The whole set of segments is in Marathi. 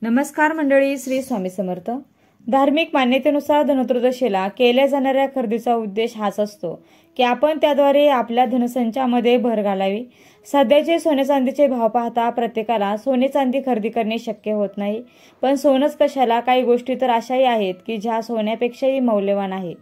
नमस्कार मंडळी, श्री स्वामी समर्थ। धार्मिक मान्यतेनुसार धनत्रयोदशीला केल्या जाणाऱ्या खरेदीचा उद्देश हाच असतो की आपण त्याद्वारे आपल्या धनसंचामध्ये भर घालावी। सध्याचे सोने चांदीचे भाव पाहता प्रत्येकाला सोने चांदी खरेदी करणे शक्य होत नाही, पण सोनच कशाला, काही गोष्टी तर अशाही आहेत की ज्या सोन्यापेक्षाही मौल्यवान आहे।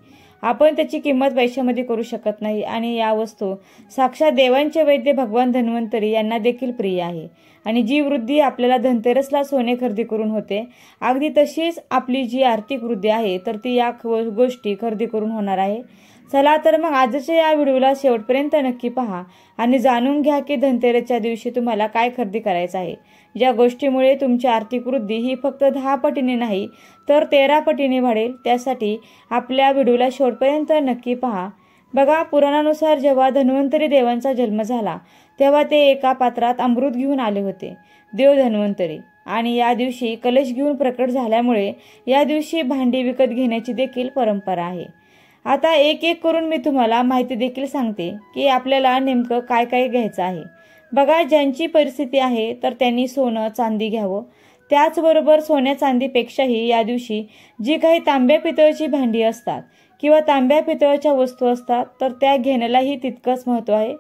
आपण त्याची किंमत पैशामध्ये करू शकत नाही आणि या वस्तू साक्षात देवांचे वैद्य भगवान धन्वंतरी यांना देखील प्रिय आहे। आणि जी वृद्धी आपल्याला धनतेरसला सोने खरेदी करून होते, अगदी तशीच आपली जी आर्थिक वृद्धी आहे तर ती या गोष्टी खरेदी करून होणार आहे। चला तर मग आजच्या या व्हिडिओला शेवटपर्यंत नक्की पहा आणि जाणून घ्या की धनतेरसच्या दिवशी तुम्हाला काय खरेदी करायचं आहे, ज्या गोष्टीमुळे तुमची आर्थिक वृद्धी ही फक्त 10 पटीने नाही तर 13 पटीने वाढेल। त्यासाठी आपल्या व्हिडिओला शेवटपर्यंत नक्की पहा। बघा, पुराणानुसार जेव्हा धन्वंतरी देवांचा जन्म झाला तेव्हा ते एका पात्रात अमृत घेऊन आले होते, देव धन्वंतरी, आणि या दिवशी कलश घेऊन प्रकट झाल्यामुळे या दिवशी भांडी विकत घेण्याची देखील परंपरा आहे। आता एक एक करून मी तुम्हाला माहिती देखील सांगते की आपल्याला नेमकं काय काय घ्यायचं आहे। बघा, ज्यांची परिस्थिती आहे तर त्यांनी सोनं चांदी घ्यावं। त्याचबरोबर सोन्या चांदीपेक्षाही या दिवशी जी काही तांब्या पितळची भांडी असतात किंवा तांब्या पितळच्या वस्तू असतात तर त्या घेण्यालाही तितकंच महत्त्व आहे।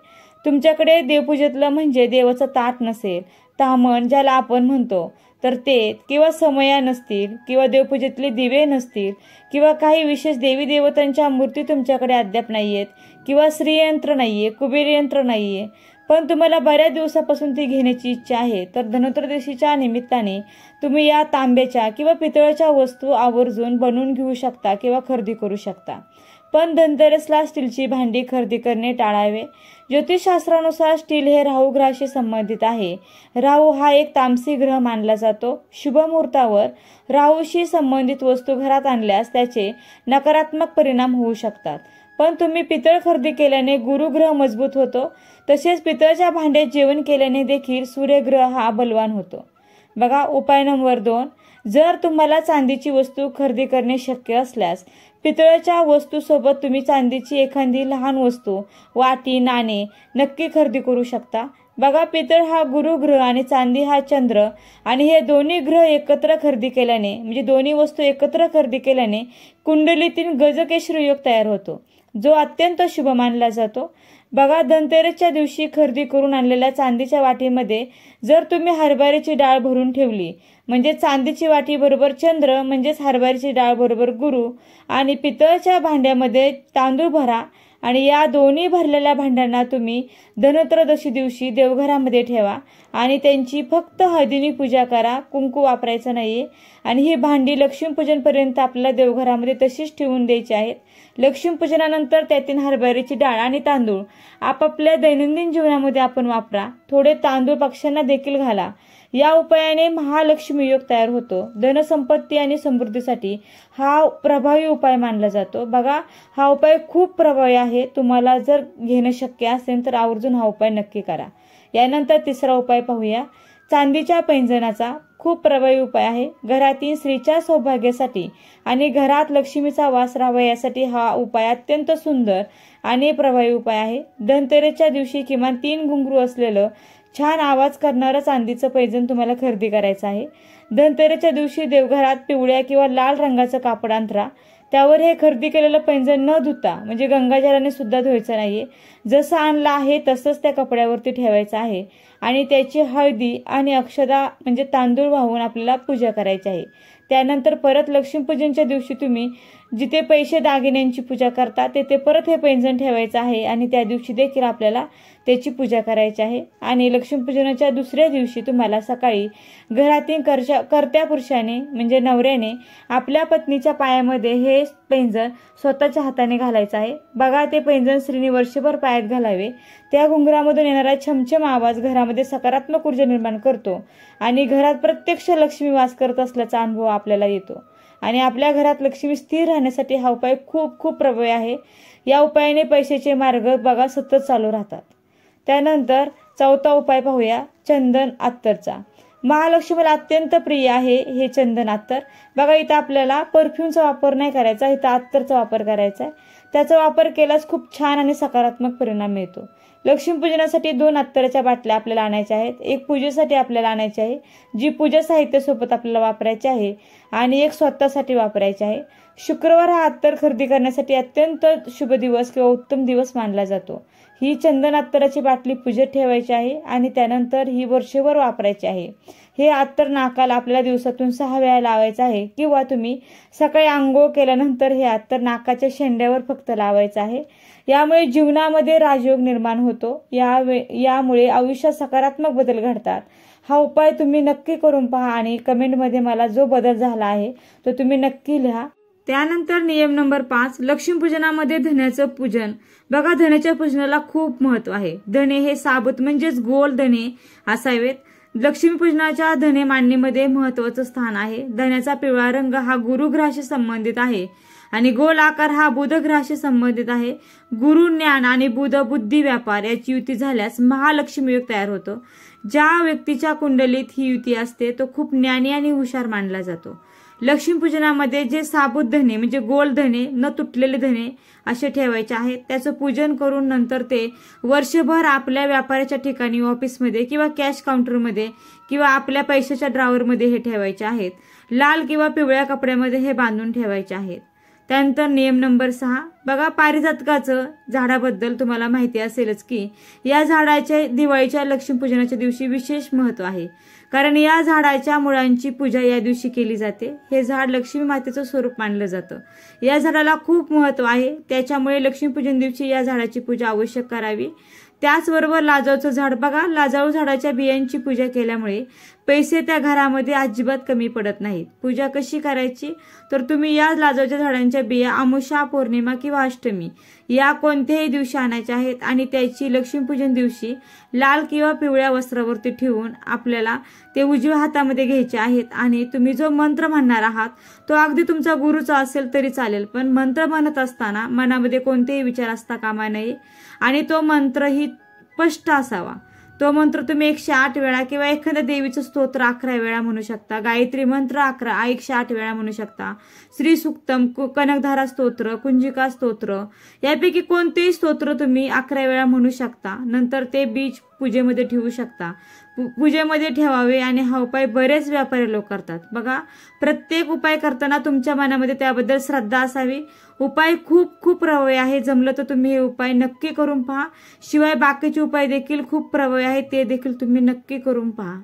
तुमच्याकडे देवपूजेतलं म्हणजे देवाचं ताट नसेल, तामण ज्याला आपण म्हणतो, तर ते किंवा समया नसतील किंवा देवपूजेतले दिवे नसतील किंवा काही विशेष देवी देवतांच्या मूर्ती तुमच्याकडे अद्याप नाहीयेत किंवा श्रीयंत्र नाहीये, कुबेर यंत्र नाहीये, पण तुम्हाला बऱ्याच दिवसापासून ती घेण्याची इच्छा आहे, तर धनत्रयोदशीच्या निमित्ताने तुम्ही या तांब्याच्या किंवा पितळाच्या वस्तू आवर्जून बनवून घेऊ शकता किंवा खरेदी करू शकता। पण धनतेरसला स्टीलची भांडी खरेदी करणे टाळावे। ज्योतिषशास्त्रानुसार स्टील हे राहू ग्रहाशी संबंधित आहे। राहू हा एक तामसी ग्रह मानला जातो। शुभ मुहूर्तावर राहूशी संबंधित वस्तू घरात आणल्यास त्याचे नकारात्मक परिणाम होऊ शकतात। पण तुम्ही पितळ खरेदी केल्याने गुरुग्रह मजबूत होतो, तसेच पितळच्या भांड्यात जेवण केल्याने देखील सूर्यग्रह हा बलवान होतो। बघा, उपाय नंबर 2, जर तुम्हाला चांदीची वस्तू खरेदी करणे शक्य असल्यास पितळाच्या वस्तूसोबत तुम्ही चांदीची एखादी लहान वस्तू, वाटी, नाणे नक्की खरेदी करू शकता। बघा, पितळ हा गुरुग्रह आणि चांदी हा चंद्र, आणि हे दोन्ही ग्रह एकत्र खरेदी केल्याने म्हणजे दोन्ही वस्तू एकत्र खरेदी केल्याने कुंडलीतील गजकेशरी योग तयार होतो, जो अत्यंत शुभ मानला जातो। बघा, धनतेरसच्या दिवशी खरेदी करून आणलेल्या चांदीच्या वाटीमध्ये जर तुम्ही हरभऱ्याची डाळ भरून ठेवली, म्हणजे चांदीची वाटी बरोबर चंद्र म्हणजेच हरभऱ्याची डाळ बरोबर गुरु, आणि पितळच्या भांड्यामध्ये तांदूळ भरा आणि या दोन्ही भरलेल्या भांड्यांना तुम्ही धनत्रयोदशी दिवशी देवघरामध्ये ठेवा आणि त्यांची फक्त हळदीने पूजा करा, कुंकू वापरायचं नाहीये। आणि ही भांडी लक्ष्मीपूजनपर्यंत आपल्याला देवघरामध्ये तशीच ठेवून द्यायची आहेत। लक्ष्मीपूजनानंतर त्यातील हरभऱ्याची डाळ आणि तांदूळ आपापल्या दैनंदिन जीवनामध्ये आपण वापरा। थोडे तांदूळ पक्ष्यांना देखील घाला। या उपायाने महालक्ष्मी योग तयार होतो। धनसंपत्ती आणि समृद्धीसाठी हा प्रभावी उपाय मानला जातो। बघा, हा उपाय खूप प्रभावी आहे। तुम्हाला जर घेणं शक्य असेल तर आवर्जून हा उपाय नक्की करा। यानंतर तिसरा उपाय पाहूया, चांदीच्या पैंजणाचा खूप प्रभावी उपाय आहे। घरातील स्त्रीच्या सौभाग्यासाठी आणि घरात लक्ष्मीचा वास राहावा यासाठी हा उपाय अत्यंत सुंदर आणि प्रभावी उपाय आहे। धनतेरसच्या दिवशी किमान 3 घुंगरू असलेलं छान आवाज करणारं चांदीचं पैंजण तुम्हाला खरेदी करायचं आहे। धनतेरसच्या दिवशी देवघरात पिवळ्या किंवा लाल रंगाचं कापड अंथरा, त्यावर हे खरेदी केलेलं पैंजण न धुता म्हणजे गंगाजलाने सुद्धा धुवायचं नाहीये, जसं आणलं आहे तसंच त्या कपड्यावरती ठेवायचं आहे आणि त्याची हळदी आणि अक्षदा म्हणजे तांदूळ वाहून आपल्याला पूजा करायची आहे। त्यानंतर परत लक्ष्मीपूजनच्या दिवशी तुम्ही जिथे पैसे दागिन्यांची पूजा करता तेथे परत हे पैंजण ठेवायचं आहे आणि त्या दिवशी देखील आपल्याला त्याची पूजा करायची आहे। आणि लक्ष्मीपूजनाच्या दुसऱ्या दिवशी तुम्हाला सकाळी घरातील कर्त्या पुरुषाने म्हणजे नवऱ्याने आपल्या पत्नीच्या पायामध्ये हे पैंजण स्वतःच्या हाताने घालायचं आहे। बघा, ते पैंजण स्त्रीने वर्षभर पायात घालावे। त्या घुंगरामधून येणारा छमछम आवाज घरामध्ये सकारात्मक ऊर्जा निर्माण करतो आणि घरात प्रत्यक्ष लक्ष्मी वास करत असल्याचा अनुभव आपल्याला येतो आणि आपल्या घरात लक्ष्मी स्थिर राहण्यासाठी हा उपाय खूप खूप प्रभावी आहे। या उपायाने पैशाचे मार्ग बघा सतत चालू राहतात। त्यानंतर चौथा उपाय पाहूया, चंदन अत्तरचा। महालक्ष्मीला अत्यंत प्रिय आहे हे चंदन अत्तर। बघा, इथं आपल्याला परफ्यूमचा वापर नाही करायचा, इथं अत्तरचा वापर करायचा आहे। त्याचा वापर केल्यास खूप छान आणि सकारात्मक परिणाम मिळतो। लक्ष्मीपूजनासाठी 2 अत्तराच्या बाटल्या आपल्याला आणायच्या आहेत, एक पूजेसाठी आपल्याला आणायची आहे, जी पूजा साहित्य सोबत आपल्याला वापरायची आहे, आणि एक स्वतःसाठी वापरायची आहे. शुक्रवार हा अत्तर खरेदी करण्यासाठी अत्यंत शुभ दिवस किंवा उत्तम दिवस मानला जातो. ही चंदन अत्तराची बाटली पूजेत ठेवायची आहे आणि त्यानंतर ही वर्षभर वापरायची आहे. हे अत्तर नाकाला आपल्याला दिवसातून 6 वेळा लावायचं आहे, किंवा तुम्ही सकाळी आंघोळ केल्यानंतर हे अत्तर नाकाच्या शेंड्यावर फक्त लावायचं आहे. यामुळे जीवनामध्ये राजयोग निर्माण होतो. यामुळे आयुष्यात सकारात्मक बदल घडतात. हा उपाय तुम्ही नक्की करून पहा आणि कमेंटमध्ये मला जो बदल झाला आहे तो तुम्ही नक्की लिहा. त्यानंतर नियम नंबर 5, लक्ष्मीपूजनामध्ये धण्याचं पूजन. बघा, धण्याच्या पूजनाला खूप महत्व आहे. धणे हे साबूत म्हणजेच गोल धणे असावेत. लक्ष्मीपूजनाच्या धणे मांडणीमध्ये महत्वाचं स्थान आहे. धण्याचा पिवळा रंग हा गुरुग्रहाशी संबंधित आहे आणि गोल आकार हा बुधग्रहाशी संबंधित आहे. गुरु ज्ञान आणि बुध बुद्धी व्यापार याची युती झाल्यास महालक्ष्मी योग तयार होतो. ज्या व्यक्तीच्या कुंडलीत ही युती असते तो खूप ज्ञानी आणि हुशार मानला जातो. लक्ष्मीपूजनामध्ये जे साबूत धणे म्हणजे गोल धणे, न तुटलेले धणे असे ठेवायचे आहेत. त्याचं पूजन करून नंतर ते वर्षभर आपल्या व्यापाराच्या ठिकाणी, ऑफिसमध्ये किंवा कॅश काउंटरमध्ये किंवा आपल्या पैशाच्या ड्रॉवरमध्ये हे ठेवायचे आहेत. लाल किंवा पिवळ्या कपड्यामध्ये हे बांधून ठेवायचे आहेत. त्यानंतर नियम नंबर 6, बघा, पारिजातकाचं झाडाबद्दल तुम्हाला माहिती असेलच की या झाडाच्या दिवाळीच्या लक्ष्मीपूजनाच्या दिवशी विशेष महत्व आहे, कारण या झाडाच्या मुळांची पूजा या दिवशी केली जाते. हे झाड लक्ष्मी मातेचं स्वरूप मानलं जातं. या झाडाला खूप महत्व आहे, त्याच्यामुळे लक्ष्मीपूजन दिवशी या झाडाची पूजा आवश्यक करावी. त्याचबरोबर लाजाळूचं झाड, बघा, लाजाळू झाडाच्या बियांची पूजा केल्यामुळे पैसे त्या घरामध्ये अजिबात कमी पडत नाहीत. पूजा कशी करायची, तर तुम्ही या लाजाळूच्या झाडांच्या बिया अमावस्या, पौर्णिमा किंवा अष्टमी या कोणत्याही दिवशी आणायच्या आहेत आणि त्याची लक्ष्मीपूजन दिवशी लाल किंवा पिवळ्या वस्त्रावरती ठेवून आपल्याला ते उजव्या हातामध्ये घ्यायचे आहेत. आणि तुम्ही जो मंत्र म्हणणार आहात तो अगदी तुमचा गुरुचा असेल तरी चालेल, पण मंत्र म्हणत असताना मनामध्ये कोणतेही विचार असता कामा नये आणि तो मंत्र ही स्पष्ट असावा. तो मंत्र तुम्ही 108 वेळा किंवा एखाद्या देवीचं स्तोत्र 11 वेळा म्हणू शकता. गायत्री मंत्र 108 वेळा म्हणू शकता. श्री सुक्तम, कनकधारा स्तोत्र, कुंजिका स्तोत्र यापैकी कोणतेही स्तोत्र तुम्ही 11 वेळा म्हणू शकता. नंतर ते बीज पूजेमध्ये ठेवू शकता. पूजेमध्ये ठेवावे आणि हा उपाय बरेच व्यापारी लोक करतात. बघा, प्रत्येक उपाय करताना तुमच्या मनामध्ये त्याबद्दल श्रद्धा असावी. उपाय खूप खूप प्रभावी आहे. जमलं तर तुम्ही हे उपाय नक्की करून पहा. शिवाय बाकीचे उपाय देखील खूप प्रभावी आहेत, ते देखील तुम्ही नक्की करून पहा.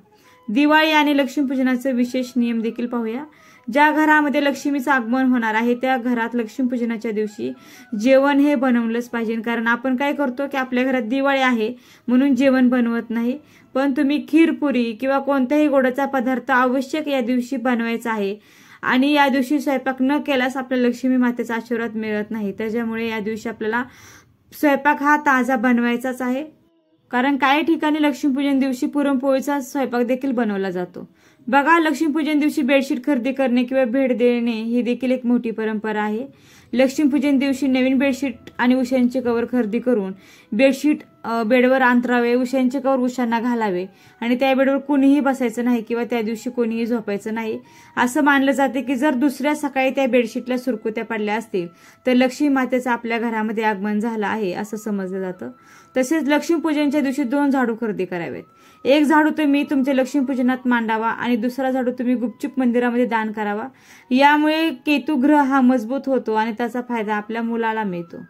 दिवाळी आणि लक्ष्मीपूजनाचे विशेष नियम देखील पाहूया. ज्या घरामध्ये लक्ष्मीचं आगमन होणार आहे त्या घरात लक्ष्मीपूजनाच्या दिवशी जेवण हे बनवलंच पाहिजे. कारण आपण काय करतो की आपल्या घरात दिवाळी आहे म्हणून जेवण बनवत नाही, पण तुम्ही खीरपुरी किंवा कोणत्याही गोडाचा पदार्थ आवश्यक या दिवशी बनवायचा आहे. आणि या दिवशी स्वयंपाक न केल्यास आपल्याला लक्ष्मी मातेचा आशीर्वाद मिळत नाही. त्याच्यामुळे या दिवशी आपल्याला स्वयंपाक हा ताजा बनवायचाच आहे. कारण काही ठिकाणी लक्ष्मीपूजन दिवशी पुरणपोळीचा स्वयंपाक देखील बनवला जातो. बघा, लक्ष्मीपूजन दिवशी बेडशीट खरेदी करणे किंवा भेट देणे ही देखील एक मोठी परंपरा आहे. लक्ष्मीपूजन दिवशी नवीन बेडशीट आणि उशांचे कवर खरेदी करून बेडशीट बेडवर अंतरावे. उशांचे कवर उशांना घालावे आणि त्या बेडवर कोणीही बसायचं नाही किंवा त्या दिवशी कोणीही झोपायचं नाही. असं मानलं जाते की जर दुसऱ्या सकाळी त्या बेडशीटला सुरकुत्या पडल्या असतील तर लक्ष्मी मातेचं आपल्या घरामध्ये आगमन झालं आहे असं समजलं जातं. तसेच लक्ष्मीपूजनच्या दिवशी 2 झाडू खरेदी करावेत. एक झाडू तुम्ही तुमच्या लक्ष्मीपूजनात मांडावा आणि दुसरा झाडू तुम्ही गुपचूप मंदिरामध्ये दान करावा. यामुळे केतू ग्रह हा मजबूत होतो आणि त्याचा फायदा आपल्या मुलाला मिळतो.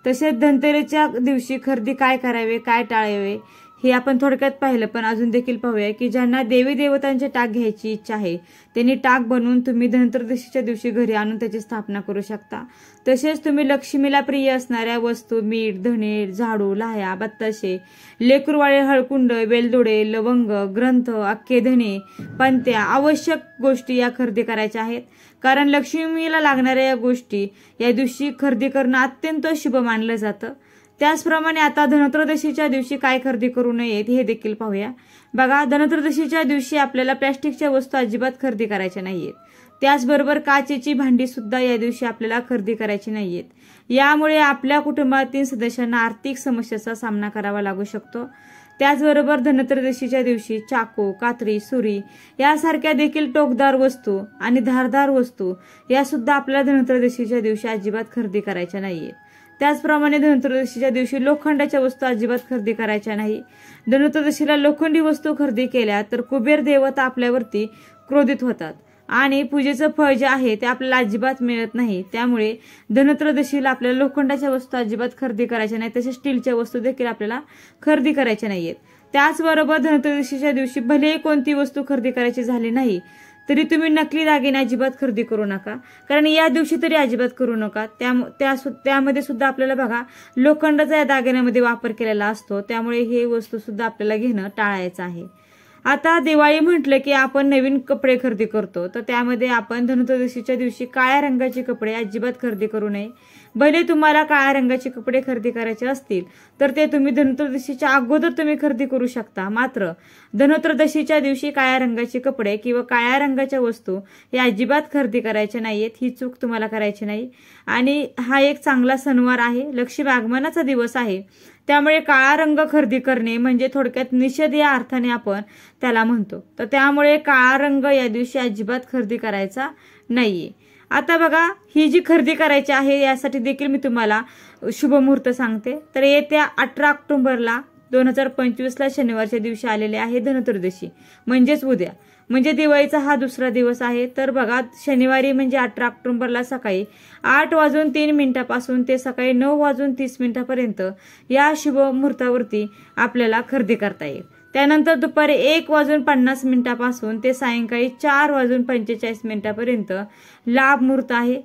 तसेच धनतेरसच्या दिवशी खरेदी काय करावे, काय टाळावे हे आपण थोडक्यात पाहिलं, पण अजून देखील पाहूया की ज्यांना देवी देवतांचे टाक घ्यायची इच्छा आहे त्यांनी टाक बनवून तुम्ही धनत्रयोदशीच्या दिवशी घरी आणून त्याची स्थापना करू शकता. तसेच तुम्ही लक्ष्मीला प्रिय असणाऱ्या वस्तू मीठ, धणे, झाडू, लाह्या, बत्ताशे, लेकरुवाळे, हळकुंड, वेलदोडे, लवंग, ग्रंथ, अख्खे धणे, पंत्या आवश्यक गोष्टी या खरेदी करायच्या आहेत. कारण लक्ष्मीला लागणाऱ्या या गोष्टी या दिवशी खरेदी करणं अत्यंत शुभ मानलं जातं. त्याचप्रमाणे आता धनत्रयोदशीच्या दिवशी काय खरेदी करू नयेत हे देखील पाहूया. बघा, धनत्रयोदशीच्या दिवशी आपल्याला प्लॅस्टिकच्या वस्तू अजिबात खरेदी करायच्या नाहीयेत. त्याचबरोबर काचेची भांडी सुद्धा या दिवशी आपल्याला खरेदी करायची नाहीयेत. यामुळे आपल्या कुटुंबातील सदस्यांना आर्थिक समस्येचा सामना करावा लागू शकतो. त्याचबरोबर धनत्रयोदशीच्या दिवशी चाकू, कात्री, सुरी यासारख्या देखील टोकदार वस्तू आणि धारदार वस्तू या सुद्धा आपल्याला धनत्रयोदशीच्या दिवशी अजिबात खरेदी करायच्या नाहीयेत. त्याचप्रमाणे धनत्रयोदशीच्या दिवशी लोखंडाच्या वस्तू अजिबात खरेदी करायच्या नाही. धनत्रयोदशीला लोखंडी वस्तू खरेदी केल्या तर कुबेर देवता आपल्यावरती क्रोधित होतात आणि पूजेचं फळ जे आहे ते आपल्याला अजिबात मिळत नाही. त्यामुळे धनत्रयोदशीला आपल्याला लोखंडाच्या वस्तू अजिबात खरेदी करायच्या नाही, तसेच स्टीलच्या वस्तू देखील आपल्याला खरेदी करायच्या नाहीयेत. त्याचबरोबर धनत्रयोदशीच्या दिवशी भले कोणती वस्तू खरेदी करायची झाली नाही तरी तुम्ही नकली दागिने अजिबात खरेदी करू नका, कारण या दिवशी तरी अजिबात करू नका. त्यामध्ये सुद्धा आपल्याला बघा लोखंडाचा या दागिन्यामध्ये वापर केलेला असतो, त्यामुळे हे वस्तू सुद्धा आपल्याला घेणं टाळायचं आहे. आता दिवाळी म्हटलं की आपण नवीन कपडे खरेदी करतो, तर त्यामध्ये आपण धनत्रयोदशीच्या दिवशी काळ्या रंगाचे कपडे अजिबात खरेदी करू नये. भले तुम्हाला काळ्या रंगाचे कपडे खरेदी करायचे असतील तर ते तुम्ही धनत्रयोदशीच्या अगोदर तुम्ही खरेदी करू शकता. मात्र धनत्रयोदशीच्या दिवशी काळ्या रंगाचे कपडे किंवा काळ्या रंगाच्या वस्तू या अजिबात खरेदी करायच्या नाहीयेत. ही चूक तुम्हाला करायची नाही. आणि हा एक चांगला सणवार आहे, लक्ष्मी आगमनाचा दिवस आहे, त्यामुळे काळा रंग खरेदी करणे म्हणजे थोडक्यात निषेध या अर्थाने आपण त्याला म्हणतो. तर त्यामुळे काळा रंग या दिवशी अजिबात खरेदी करायचा नाहीये. आता बघा ही जी खरेदी करायची आहे यासाठी देखील मी तुम्हाला शुभ मुहूर्त सांगते. तर येत्या 18 ऑक्टोबरला 2025ला शनिवारच्या दिवशी आलेले आहे धनत्रयोदशी, म्हणजेच उद्या, म्हणजे दिवाळीचा हा दुसरा दिवस आहे. तर बघा शनिवारी म्हणजे 18 ऑक्टोबरला सकाळी 8:03 ते सकाळी 9:30 या शुभ मुहूर्तावरती आपल्याला खरेदी करता येईल. त्यानंतर दुपारी 1:50 ते सायंकाळी 4:45 लाभ मुहूर्त आहे.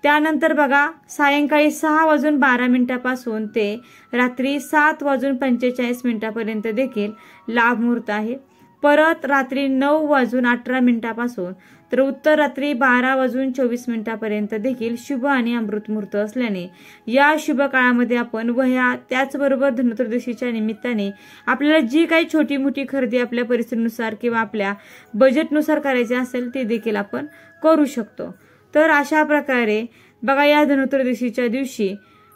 त्यानंतर बघा सायंकाळी 6:12 ते रात्री 7:45 देखील लाभ मुहूर्त आहे. परत रात्री 9:18 तर उत्तर रात्री 12:24 देखील शुभ आणि अमृत मुहूर्त असल्याने या शुभ काळामध्ये आपण वह्या, त्याचबरोबर धनत्रयोदशीच्या निमित्ताने आपल्याला जी काही छोटी मोठी खरेदी आपल्या परिस्थितीनुसार किंवा आपल्या बजेटनुसार करायची असेल ती देखील आपण करू शकतो. तर अशा प्रकारे बघा या धनत्रयोदशीच्या दिवशी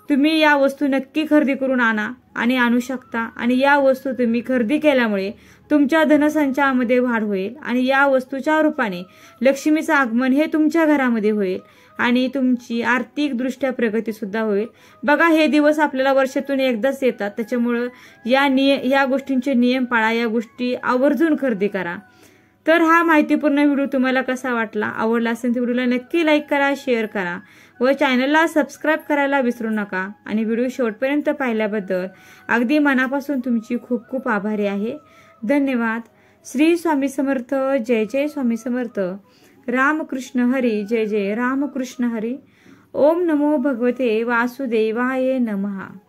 तुम्ही या वस्तू नक्की खरेदी करून आणू शकता आणि या वस्तू तुम्ही खरेदी केल्यामुळे तुमच्या धनसंचयामध्ये वाढ होईल आणि या वस्तूच्या रूपाने लक्ष्मीचं आगमन हे तुमच्या घरामध्ये होईल आणि तुमची आर्थिक दृष्ट्या प्रगती सुद्धा होईल. बघा हे दिवस आपल्याला वर्षातून एकदाच येतात, त्याच्यामुळं या गोष्टींचे नियम पाळा, या गोष्टी आवर्जून खरेदी करा. तर हा माहितीपूर्ण व्हिडिओ तुम्हाला कसा वाटला? आवडला असेल तर व्हिडिओला नक्की लाईक करा, शेअर करा व चॅनलला सबस्क्राईब करायला विसरू नका. आणि व्हिडिओ शेवटपर्यंत पाहिल्याबद्दल अगदी मनापासून तुमची खूप खूप आभारी आहे. धन्यवाद. श्री स्वामी समर्थ. जय जय स्वामी समर्थ. रामकृष्ण हरी. जय जय रामकृष्ण हरी. ओम नमो भगवते वासुदेवाय नमः.